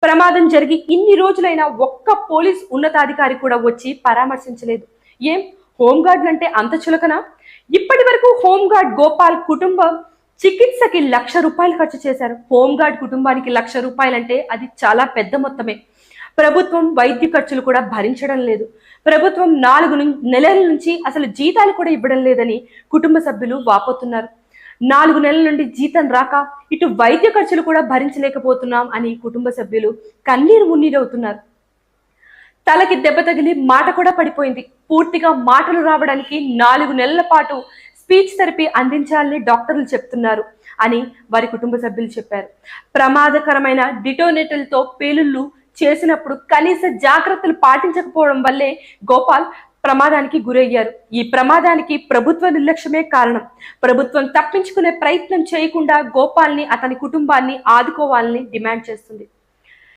ప్రమాదం జరిగి ఇన్ని రోజులైనా ఒక్క పోలీస్ ఉన్నతాధికారి కూడా వచ్చి పరామర్శించలేదు. ఏం హోంగార్డ్ అంటే అంత చులకనా? ఇప్పటి వరకు హోంగార్డ్ గోపాల్ కుటుంబం చికిత్సకి ₹1,00,000 ఖర్చు చేశారు. హోంగార్డ్ కుటుంబానికి ₹1,00,000 అంటే అది చాలా పెద్ద మొత్తమే. ప్రభుత్వం వైద్య ఖర్చులు కూడా భరించడం లేదు. ప్రభుత్వం 4 నెలల నుంచి అసలు జీతాలు కూడా ఇవ్వడం లేదని కుటుంబ సభ్యులు వాపోతున్నారు. 4 నెలల నుండి జీతం రాక ఇటు వైద్య ఖర్చులు కూడా భరించలేకపోతున్నాం అని కుటుంబ సభ్యులు కన్నీరు మున్నీరవుతున్నారు. తలకి దెబ్బ తగిలి మాట కూడా పడిపోయింది. పూర్తిగా మాటలు రావడానికి 4 నెలల పాటు స్పీచ్ థెరపీ అందించాలని డాక్టర్లు చెప్తున్నారు అని వారి కుటుంబ సభ్యులు చెప్పారు. ప్రమాదకరమైన డిటోనేటర్లతో పేలుళ్లు చేసినప్పుడు కనీస జాగ్రత్తలు పాటించకపోవడం వల్లే గోపాల్ ప్రమాదానికి గురయ్యారు. ఈ ప్రమాదానికి ప్రభుత్వ నిర్లక్ష్యమే కారణం. ప్రభుత్వం తప్పించుకునే ప్రయత్నం చేయకుండా గోపాల్ని అతని కుటుంబాన్ని ఆదుకోవాలని డిమాండ్ చేస్తుంది.